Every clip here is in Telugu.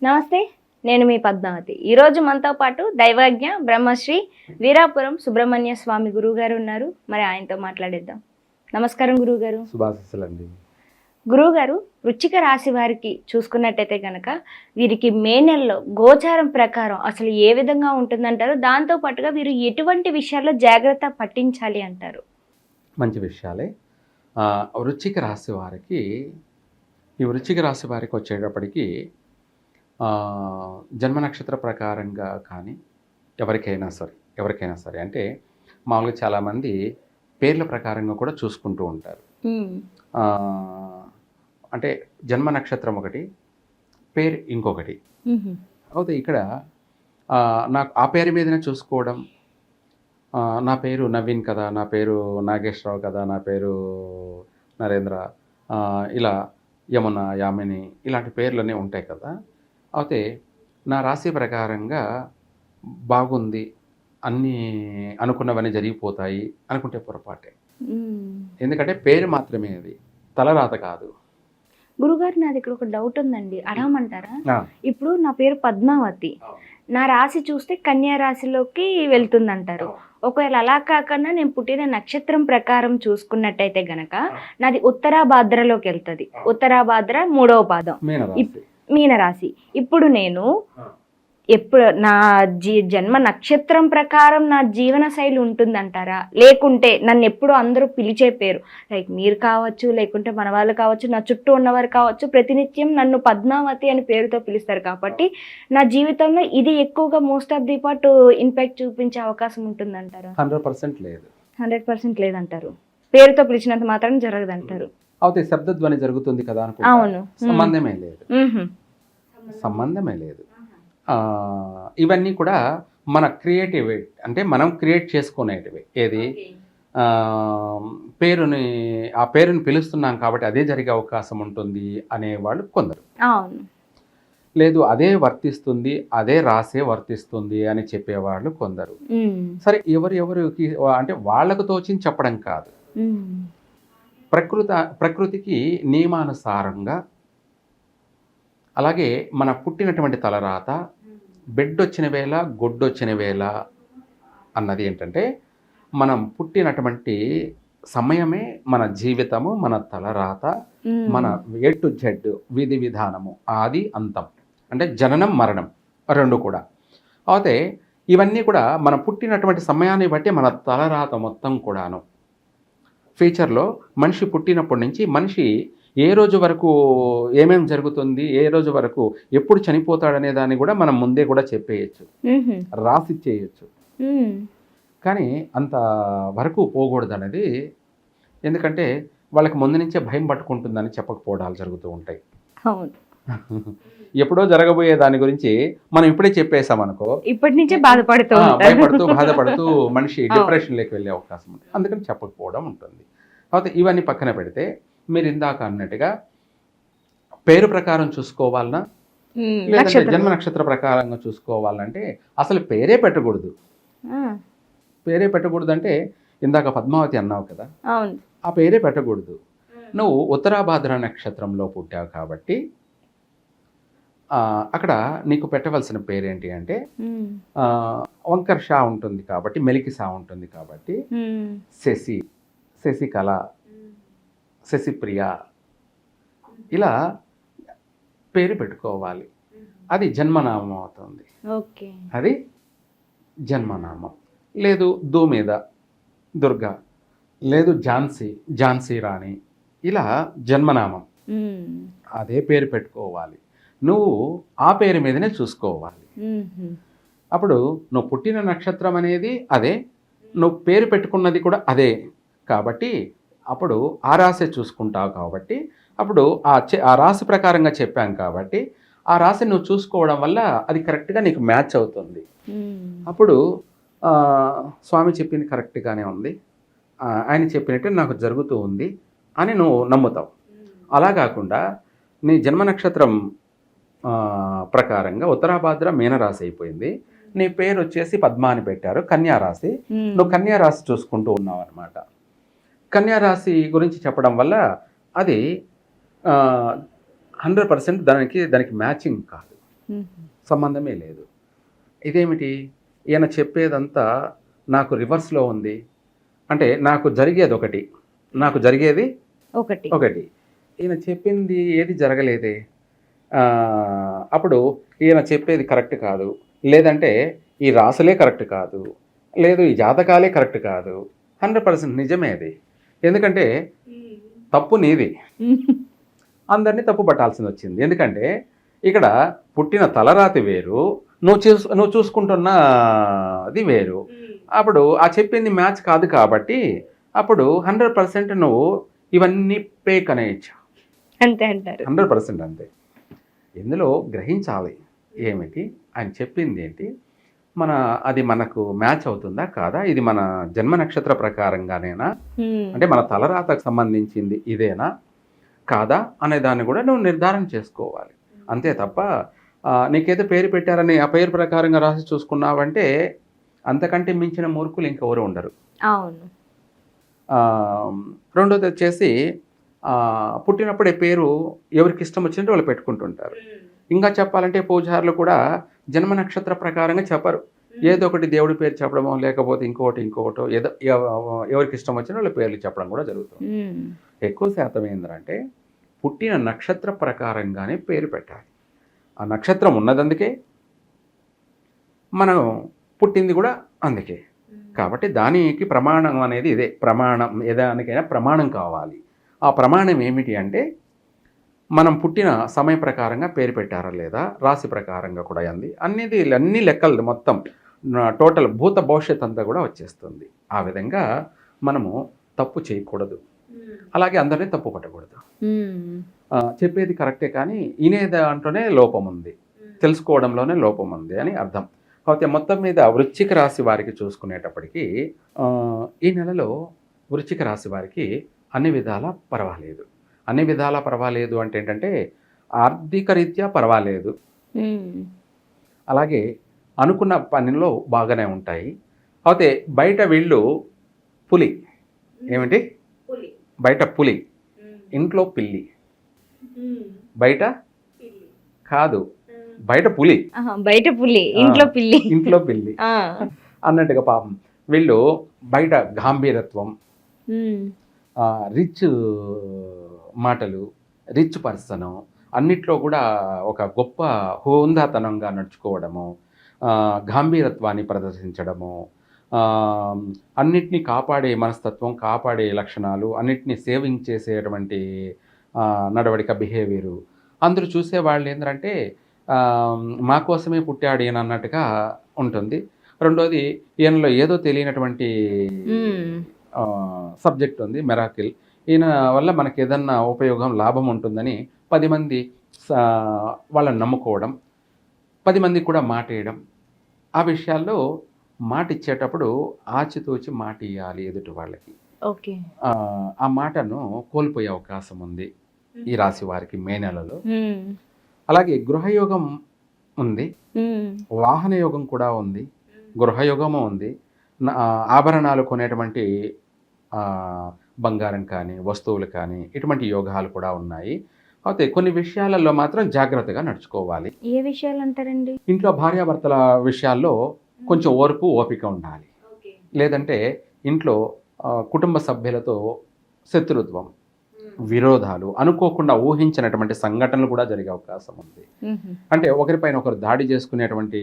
నమస్తే, నేను మీ పద్మావతి. ఈరోజు మనతో పాటు దైవజ్ఞ బ్రహ్మశ్రీ వీరాపురం సుబ్రహ్మణ్య స్వామి గురువుగారు ఉన్నారు. మరి ఆయనతో మాట్లాడేద్దాం. నమస్కారం గురువుగారు. శుభాశీస్సులండి. గురువుగారు, వృశ్చిక రాశి వారికి చూసుకున్నట్టయితే కనుక వీరికి మే నెలలో గోచారం ప్రకారం అసలు ఏ విధంగా ఉంటుందంటారు? దాంతో పాటుగా వీరు ఎటువంటి విషయాల్లో జాగ్రత్త పట్టించాలి అంటారు? మంచి విషయాలే. వృశ్చిక రాశి వారికి వృశ్చిక రాశి వారికి వచ్చేటప్పటికి జన్మ నక్షత్ర ప్రకారంగా కానీ ఎవరికైనా సరే అంటే మామూలుగా చాలామంది పేర్ల ప్రకారంగా కూడా చూసుకుంటూ ఉంటారు. అంటే జన్మ నక్షత్రం ఒకటి, పేరు ఇంకొకటి. అయితే ఇక్కడ నాకు ఆ పేరు మీదనే చూసుకోవడం, నా పేరు నవీన్ కదా, నా పేరు నాగేశ్వరరావు కదా, నా పేరు నరేంద్ర, ఇలా యమున, యామిని, ఇలాంటి పేర్లనే ఉంటాయి కదా. అయితే నా రాశి ప్రకారంగా బాగుంది, అన్నీ అనుకున్నవన్నీ జరిగిపోతాయి అనుకుంటే పొరపాటే. ఎందుకంటే పేరు మాత్రమే, అది తలరాత కాదు. గురుగారు, నాది ఇక్కడ ఒక డౌట్ ఉందండి, అడగమంటారా? ఇప్పుడు నా పేరు పద్మావతి, నా రాశి చూస్తే కన్యా రాశిలోకి వెళ్తుందంటారు. ఒకవేళ అలా కాకుండా నేను పుట్టిన నక్షత్రం ప్రకారం చూసుకున్నట్టయితే గనక నాది ఉత్తరాభాద్రలోకి వెళ్తుంది. ఉత్తరాభాద్ర 3వ పాదం, మీనరాశి. ఇప్పుడు నేను ఎప్పుడు నా జన్మ నక్షత్రం ప్రకారం నా జీవన శైలి ఉంటుందంటారా? లేకుంటే నన్ను ఎప్పుడు అందరూ పిలిచే పేరు, లైక్ మీరు కావచ్చు, లేకుంటే మన వాళ్ళు కావచ్చు, నా చుట్టూ ఉన్నవారు కావచ్చు, ప్రతినిత్యం నన్ను పద్మావతి అని పేరుతో పిలుస్తారు కాబట్టి నా జీవితంలో ఇది ఎక్కువగా most of the part impact చూపించే అవకాశం ఉంటుందంటారా? 100% లేదు. 100% లేదంటారు. పేరుతో పిలిచినంత మాత్రం జరగదంటారు. అయితే శబ్దధ్వని జరుగుతుంది కదా అనుకో. అవును, సంబంధమే లేదు. ఇవన్నీ కూడా మన క్రియేటివ్, అంటే మనం క్రియేట్ చేసుకునేటివి. ఏది ఆ పేరుని పిలుస్తున్నాం కాబట్టి అదే జరిగే అవకాశం ఉంటుంది అనేవాళ్ళు కొందరు. లేదు, అదే వర్తిస్తుంది, అదే రాసే వర్తిస్తుంది అని చెప్పేవాళ్ళు కొందరు. సరే, ఎవరికి అంటే వాళ్ళకు తోచింది చెప్పడం కాదు. ప్రకృతికి నియమానుసారంగా, అలాగే మన పుట్టినటువంటి తలరాత, బెడ్డొచ్చిన వేళ గొడ్డొచ్చిన వేళ అన్నది ఏంటంటే, మనం పుట్టినటువంటి సమయమే మన జీవితము, మన తలరాత, మన ఏ టు జెడ్ విధి విధానము, ఆది అంతం, అంటే జననం మరణం రెండు కూడా. అయితే ఇవన్నీ కూడా మనం పుట్టినటువంటి సమయాన్ని బట్టి మన తలరాత మొత్తం కూడాను ఫ్యూచర్లో మనిషి పుట్టినప్పటి నుంచి మనిషి ఏ రోజు వరకు ఏమేమి జరుగుతుంది, ఏ రోజు వరకు ఎప్పుడు చనిపోతాడనే దాన్ని కూడా మనం ముందే కూడా చెప్పేయచ్చు, రాసి చేయొచ్చు. కానీ అంత వరకు పోకూడదు అనేది, ఎందుకంటే వాళ్ళకి ముందు నుంచే భయం పట్టుకుంటుందని చెప్పకపోవడాలు జరుగుతూ ఉంటాయి. ఎప్పుడో జరగబోయే దాని గురించి మనం ఇప్పుడే చెప్పేసామనుకో, ఇప్పటి నుంచే భయపడుతూ బాధపడుతూ మనిషి డిప్రెషన్లోకి వెళ్ళే అవకాశం ఉంది. అందుకని చెప్పకపోవడం ఉంటుంది. అయితే ఇవన్నీ పక్కన పెడితే, మీరు ఇందాక అన్నట్టుగా పేరు ప్రకారం చూసుకోవాలన్నా, లేదంటే జన్మ నక్షత్ర ప్రకారంగా చూసుకోవాలంటే అసలు పేరే పెట్టకూడదు. అంటే ఇందాక పద్మావతి అన్నావు కదా, ఆ పేరే పెట్టకూడదు. నువ్వు ఉత్తరాభాద్ర నక్షత్రంలో పుట్టావు కాబట్టి అక్కడ నీకు పెట్టవలసిన పేరేంటి అంటే, వంకర్ షా ఉంటుంది కాబట్టి, మెలికి షా ఉంటుంది కాబట్టి శశి, శశికళ, శశిప్రియ, ఇలా పేరు పెట్టుకోవాలి. అది జన్మనామం అవుతుంది. అది జన్మనామం. లేదు మీద దుర్గా, లేదు ఝాన్సీ రాణి, ఇలా జన్మనామం, అదే పేరు పెట్టుకోవాలి. నువ్వు ఆ పేరు మీదనే చూసుకోవాలి. అప్పుడు నువ్వు పుట్టిన నక్షత్రం అనేది అదే, నువ్వు పేరు పెట్టుకున్నది కూడా అదే కాబట్టి అప్పుడు ఆ రాశి చూసుకుంటావు. కాబట్టి అప్పుడు ఆ రాశి ప్రకారంగా చెప్పాం కాబట్టి ఆ రాశి నువ్వు చూసుకోవడం వల్ల అది కరెక్ట్గా నీకు మ్యాచ్ అవుతుంది. అప్పుడు స్వామి చెప్పింది కరెక్ట్గానే ఉంది, ఆయన చెప్పినట్టు నాకు జరుగుతూ ఉంది అని నువ్వు నమ్ముతావు. అలా కాకుండా నీ జన్మ నక్షత్రం ప్రకారంగా ఉత్తరాభాద్ర మీనరాశి అయిపోయింది, నీ పేరు వచ్చేసి పద్మ అని పెట్టారు, కన్యా రాశి, నువ్వు కన్యా రాశి చూసుకుంటూ ఉన్నావు అనమాట. కన్యా రాశి గురించి చెప్పడం వల్ల అది 100% దానికి మ్యాచింగ్ కాదు. సంబంధమే లేదు. ఇదేమిటి, ఈయన చెప్పేదంతా నాకు రివర్స్లో ఉంది అంటే నాకు జరిగేది ఒకటి, నాకు జరిగేది ఒకటి, ఈయన చెప్పింది ఏది జరగలేదే, అప్పుడు ఈయన చెప్పేది కరెక్ట్ కాదు, లేదంటే ఈ రాసులే కరెక్ట్ కాదు, లేదు ఈ జాతకాలే కరెక్ట్ కాదు. 100% నిజమే అది. ఎందుకంటే తప్పు నీది, అందరినీ తప్పు పట్టాల్సింది వచ్చింది. ఎందుకంటే ఇక్కడ పుట్టిన తలరాతి వేరు, నువ్వు చూసుకుంటున్న అది వేరు. అప్పుడు ఆ చెప్పింది మ్యాచ్ కాదు కాబట్టి అప్పుడు 100% నువ్వు ఇవన్నీ పేక్ అనేయచ్చు. అంతే అంటారు. 100% అంతే. ఇందులో గ్రహించాలి ఏమిటి, ఆయన చెప్పింది ఏంటి, అది మనకు మ్యాచ్ అవుతుందా కాదా, ఇది మన జన్మ నక్షత్ర ప్రకారంగానేనా, అంటే మన తలరాతకు సంబంధించింది ఇదేనా కాదా అనే దాన్ని కూడా నువ్వు నిర్ధారణ చేసుకోవాలి. అంతే తప్ప నీకేదో పేరు పెట్టారని ఆ పేరు ప్రకారంగా రాసి చూసుకున్నావంటే అంతకంటే మించిన మూర్ఖులు ఇంకెవరు ఉండరు. అవును. రెండోది వచ్చేసి పుట్టినప్పుడే పేరు ఎవరికి ఇష్టం వచ్చినట్టు వాళ్ళు పెట్టుకుంటుంటారు. ఇంకా చెప్పాలంటే పూజారులు కూడా జన్మ నక్షత్ర ప్రకారంగా చెప్పరు, ఏదో ఒకటి దేవుడి పేరు చెప్పడమో లేకపోతే ఇంకోటో ఏదో ఎవరికి ఇష్టం వచ్చిన వాళ్ళ పేర్లు చెప్పడం కూడా జరుగుతుంది. ఎక్కువ శాతం ఏంటంటే పుట్టిన నక్షత్ర ప్రకారంగానే పేరు పెట్టాలి. ఆ నక్షత్రం ఉన్నది అందుకే, మనం పుట్టింది కూడా అందుకే. కాబట్టి దానికి ప్రమాణం అనేది ఇదే. ప్రమాణం ఏదానికైనా ప్రమాణం కావాలి. ఆ ప్రమాణం ఏమిటి అంటే మనం పుట్టిన సమయ ప్రకారంగా పేరు పెట్టారా లేదా, రాశి ప్రకారంగా కూడా అన్ని లెక్కలు మొత్తం టోటల్ భూత భవిష్యత్ అంతా కూడా వచ్చేస్తుంది. ఆ విధంగా మనము తప్పు చేయకూడదు, అలాగే అందరినీ తప్పు పట్టకూడదు. చెప్పేది కరెక్టే కానీ వినే దాంట్లోనే లోపం ఉంది, తెలుసుకోవడంలోనే లోపం ఉంది అని అర్థం. కాకపోతే మొత్తం మీద వృశ్చిక రాశి వారికి చూసుకునేటప్పటికీ ఈ నెలలో వృశ్చిక రాశి వారికి అన్ని విధాలా పర్వాలేదు. అన్ని విధాలా పర్వాలేదు అంటే ఏంటంటే ఆర్థిక రీత్యా పర్వాలేదు, అలాగే అనుకున్న పనిలో బాగానే ఉంటాయి. అయితే బయట వీళ్ళు పులి, ఏమిటి బయట పులి ఇంట్లో పిల్లి, బయట కాదు బయట పులి, ఇంట్లో పిల్లి అన్నట్టుగా పాపం వీళ్ళు బయట గాంభీరత్వం, రిచ్ మాటలు, రిచ్ పర్సన్, అన్నిట్లో కూడా ఒక గొప్ప హోందాతనంగా నడుచుకోవడము, గాంభీరత్వాన్ని ప్రదర్శించడము, అన్నిటినీ కాపాడే మనస్తత్వం, కాపాడే లక్షణాలు, అన్నిటినీ సేవింగ్ చేసేటువంటి నడవడిక, బిహేవియరు. అందరూ చూసేవాళ్ళు ఏంటంటే మా కోసమే పుట్టాడు ఈయన అన్నట్టుగా ఉంటుంది. రెండోది ఈయనలో ఏదో తెలియనటువంటి సబ్జెక్ట్ ఉంది, మెరాకిల్. ఈయన వల్ల మనకి ఏదన్నా ఉపయోగం, లాభం ఉంటుందని 10 మంది వాళ్ళని నమ్ముకోవడం, 10 మందికి కూడా మాట ఇవ్వడం. ఆ విషయాల్లో మాట ఇచ్చేటప్పుడు ఆచితూచి మాట ఇవ్వాలి ఎదుటి వాళ్ళకి. ఓకే. ఆ మాటను కోల్పోయే అవకాశం ఉంది ఈ రాశి వారికి మే నెలలో. అలాగే గృహయోగం ఉంది, వాహన యోగం కూడా ఉంది, గృహయోగము ఉంది, ఆభరణాలు కొనేటువంటి బంగారం కానీ వస్తువులు కానీ ఇటువంటి యోగాలు కూడా ఉన్నాయి. అయితే కొన్ని విషయాలలో మాత్రం జాగ్రత్తగా నడుచుకోవాలి. ఏ విషయాలు అంటారండి? ఇంట్లో భార్యాభర్తల విషయాల్లో కొంచెం ఓర్పు, ఓపిక ఉండాలి. లేదంటే ఇంట్లో కుటుంబ సభ్యులతో శత్రుత్వం, విరోధాలు, అనుకోకుండా ఊహించినటువంటి సంఘటనలు కూడా జరిగే అవకాశం ఉంది. అంటే ఒకరిపైన ఒకరు దాడి చేసుకునేటువంటి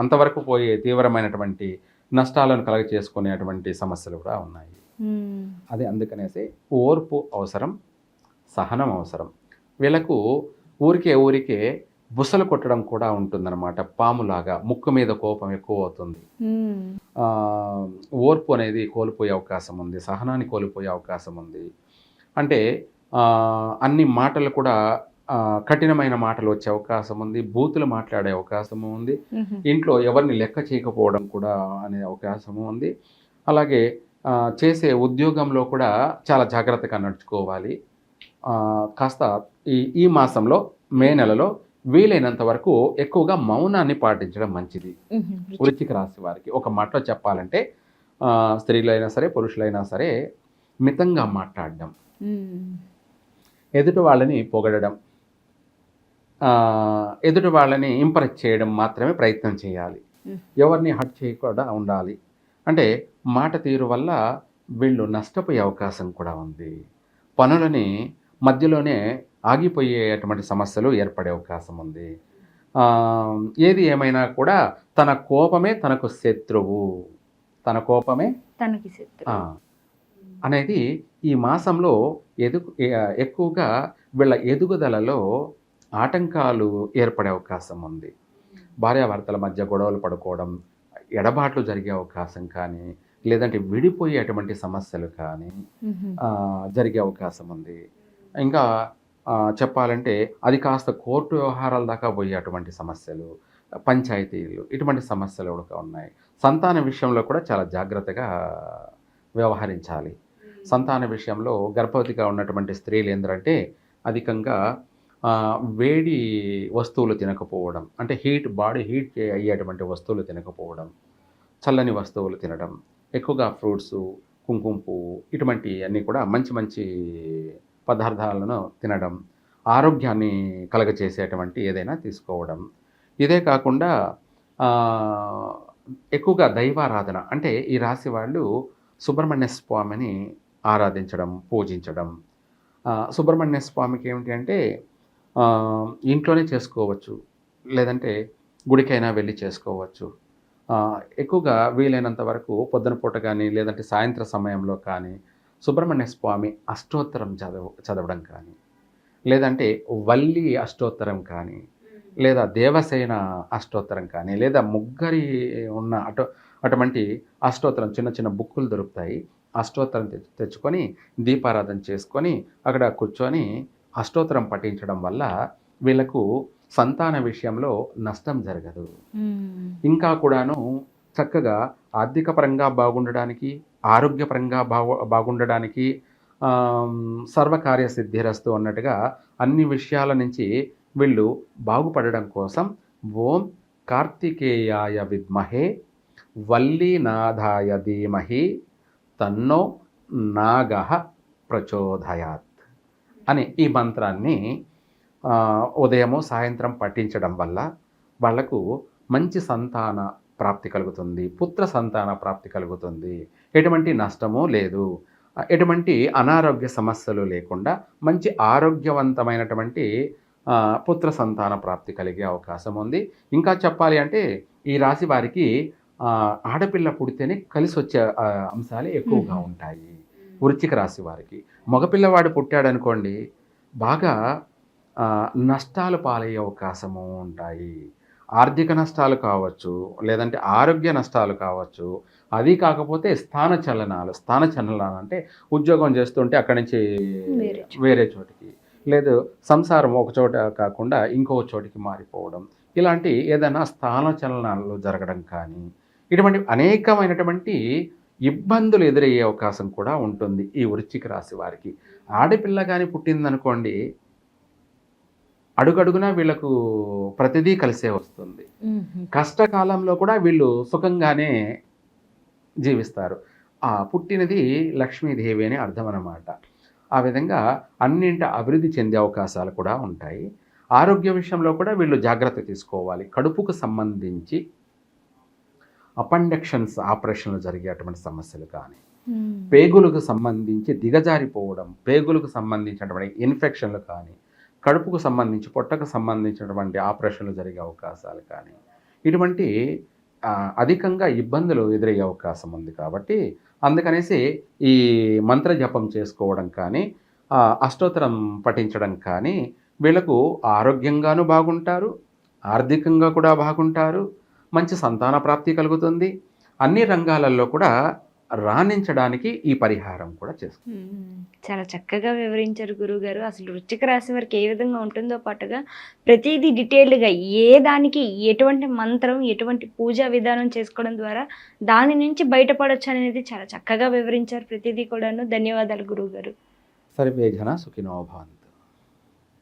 అంతవరకు పోయే తీవ్రమైనటువంటి నష్టాలను కలగ చేసుకునేటువంటి సమస్యలు కూడా ఉన్నాయి. అది అందుకనేసి ఓర్పు అవసరం, సహనం అవసరం. వీళ్ళకు ఊరికే బుసలు కొట్టడం కూడా ఉంటుందన్నమాట. పాములాగా ముక్కు మీద కోపం ఎక్కువ అవుతుంది. ఓర్పు అనేది కోల్పోయే అవకాశం ఉంది, సహనాన్ని కోల్పోయే అవకాశం ఉంది. అంటే అన్ని మాటలు కూడా కఠినమైన మాటలు వచ్చే అవకాశం ఉంది, బూతులు మాట్లాడే అవకాశము ఉంది, ఇంట్లో ఎవరిని లెక్క చేయకపోవడం కూడా అనే అవకాశము ఉంది. అలాగే చేసే ఉద్యోగంలో కూడా చాలా జాగ్రత్తగా నడుచుకోవాలి. కాస్త ఈ మాసంలో మే నెలలో వీలైనంత వరకు ఎక్కువగా మౌనాన్ని పాటించడం మంచిది వృశ్చిక రాశి వారికి. ఒక మాటలో చెప్పాలంటే స్త్రీలైనా సరే పురుషులైనా సరే మితంగా మాట్లాడడం, ఎదుటి వాళ్ళని పొగడడం, ఎదుటి వాళ్ళని ఇంప్రెస్ చేయడం మాత్రమే ప్రయత్నం చేయాలి. ఎవరిని హర్ట్ చేయకుండా ఉండాలి. అంటే మాట తీరు వల్ల వీళ్ళు నష్టపోయే అవకాశం కూడా ఉంది. పనులని మధ్యలోనే ఆగిపోయేటువంటి సమస్యలు ఏర్పడే అవకాశం ఉంది. ఏది ఏమైనా కూడా తన కోపమే తనకు శత్రువు, తన కోపమే తనకి శత్రువు అనేది ఈ మాసంలో ఎక్కువగా వీళ్ళ ఎదుగుదలలో ఆటంకాలు ఏర్పడే అవకాశం ఉంది. భార్యాభర్తల మధ్య గొడవలు పడుకోవడం, ఎడబాట్లు జరిగే అవకాశం కానీ, లేదంటే విడిపోయేటువంటి సమస్యలు కానీ జరిగే అవకాశం ఉంది. ఇంకా చెప్పాలంటే అది కాస్త కోర్టు వ్యవహారాల దాకా పోయేటువంటి సమస్యలు, పంచాయతీలు, ఇటువంటి సమస్యలు కూడా ఉన్నాయి. సంతాన విషయంలో కూడా చాలా జాగ్రత్తగా వ్యవహరించాలి. సంతాన విషయంలో గర్భవతిగా ఉన్నటువంటి స్త్రీలు ఏంటంటే అధికంగా వేడి వస్తువులు తినకపోవడం, అంటే బాడీ హీట్ అయ్యేటువంటి వస్తువులు తినకపోవడం, చల్లని వస్తువులు తినడం, ఎక్కువగా ఫ్రూట్స్, కుంకుమ పువ్వు, ఇటువంటి అన్నీ కూడా మంచి మంచి పదార్థాలను తినడం, ఆరోగ్యాన్ని కలగచేసేటువంటి ఏదైనా తీసుకోవడం. ఇదే కాకుండా ఎక్కువగా దైవారాధన, అంటే ఈ రాశి వాళ్ళు సుబ్రహ్మణ్య స్వామిని ఆరాధించడం, పూజించడం. సుబ్రహ్మణ్య స్వామికి ఏమిటి అంటే ఇంట్లోనే చేసుకోవచ్చు, లేదంటే గుడికైనా వెళ్ళి చేసుకోవచ్చు. ఎక్కువగా వీలైనంత వరకు పొద్దున పూట కానీ, లేదంటే సాయంత్ర సమయంలో కానీ సుబ్రహ్మణ్య స్వామి అష్టోత్తరం చదవడం కానీ, లేదంటే వల్లి అష్టోత్తరం కానీ, లేదా దేవసేన అష్టోత్తరం కానీ, లేదా ముగ్గురి ఉన్న అటువంటి అష్టోత్తరం చిన్న చిన్న బుక్కులు దొరుకుతాయి. అష్టోత్తరం తెచ్చుకొని దీపారాధన చేసుకొని అక్కడ కూర్చొని అష్టోత్తరం పఠించడం వల్ల వీళ్ళకు సంతాన విషయంలో నష్టం జరగదు. ఇంకా కూడాను చక్కగా ఆర్థిక పరంగా బాగుండడానికి, ఆరోగ్యపరంగా బాగుండడానికి, సర్వకార్య సిద్ధిరస్తు అన్నట్టుగా అన్ని విషయాల నుంచి వీళ్ళు బాగుపడడం కోసం ఓం కార్తికేయాయ విద్మహే వల్లీనాథాయ ధీమహి తన్నో నాగః ప్రచోదయాత్ అని ఈ మంత్రాన్ని ఉదయము సాయంత్రం పఠించడం వల్ల వాళ్లకు మంచి సంతాన ప్రాప్తి కలుగుతుంది, పుత్ర సంతాన ప్రాప్తి కలుగుతుంది. ఎటువంటి నష్టము లేదు, ఎటువంటి అనారోగ్య సమస్యలు లేకుండా మంచి ఆరోగ్యవంతమైనటువంటి పుత్ర సంతాన ప్రాప్తి కలిగే అవకాశం ఉంది. ఇంకా చెప్పాలి అంటే ఈ రాశి వారికి ఆడపిల్ల పుడితేనే కలిసి వచ్చే అంశాలు ఎక్కువగా ఉంటాయి. వృశ్చిక రాశి వారికి మగపిల్లవాడు పుట్టాడనుకోండి, బాగా నష్టాలు పాలయ్యే అవకాశము ఉంటాయి. ఆర్థిక నష్టాలు కావచ్చు, లేదంటే ఆరోగ్య నష్టాలు కావచ్చు. అది కాకపోతే స్థాన చలనాలు అంటే ఉద్యోగం చేస్తుంటే అక్కడి నుంచి వేరే చోటికి, లేదు సంసారం ఒక చోట కాకుండా ఇంకో చోటికి మారిపోవడం, ఇలాంటి ఏదైనా స్థాన చలనాలు జరగడం కానీ, ఇటువంటి అనేకమైనటువంటి ఇబ్బందులు ఎదురయ్యే అవకాశం కూడా ఉంటుంది ఈ వృశ్చిక రాశి వారికి. ఆడపిల్ల కానీ పుట్టిందనుకోండి, అడుగడుగునా వీళ్ళకు ప్రతిదీ కలిసే వస్తుంది. కష్టకాలంలో కూడా వీళ్ళు సుఖంగానే జీవిస్తారు. పుట్టినది లక్ష్మీదేవి అని అర్థం అన్నమాట. ఆ విధంగా అన్నింటి అభివృద్ధి చెందే అవకాశాలు కూడా ఉంటాయి. ఆరోగ్య విషయంలో కూడా వీళ్ళు జాగ్రత్త తీసుకోవాలి. కడుపుకు సంబంధించి అపెండిక్షన్స్ ఆపరేషన్లు జరిగేటువంటి సమస్యలు కానీ, పేగులకు సంబంధించి దిగజారిపోవడం, పేగులకు సంబంధించినటువంటి ఇన్ఫెక్షన్లు కానీ, కడుపుకు సంబంధించి పొట్టకు సంబంధించినటువంటి ఆపరేషన్లు జరిగే అవకాశాలు కానీ, ఇటువంటి అధికంగా ఇబ్బందులు ఎదురయ్యే అవకాశం ఉంది. కాబట్టి అందుకనేసి ఈ మంత్ర జపం చేసుకోవడం కానీ, అష్టోత్తరం పఠించడం కానీ వీళ్ళకు ఆరోగ్యంగానూ బాగుంటారు, ఆర్థికంగా కూడా బాగుంటారు, మంచి సంతాన ప్రాప్తి కలుగుతుంది. అన్ని రంగాలలో కూడా రాణించడానికి ఈ పరిహారం కూడా చేస్తుంది. చాలా చక్కగా వివరించారు గురువుగారు. అసలు వృశ్చిక రాశి వారికి ఏ విధంగా ఉంటుందో పాటుగా ప్రతిదీ డీటెయిల్డ్గా ఏ దానికి ఎటువంటి మంత్రం, ఎటువంటి పూజా విధానం చేసుకోవడం ద్వారా దాని నుంచి బయటపడొచ్చు అనేది చాలా చక్కగా వివరించారు ప్రతిదీ కూడాను. ధన్యవాదాలు గురువుగారు. సర్వే జనా సుఖినో భవంతు.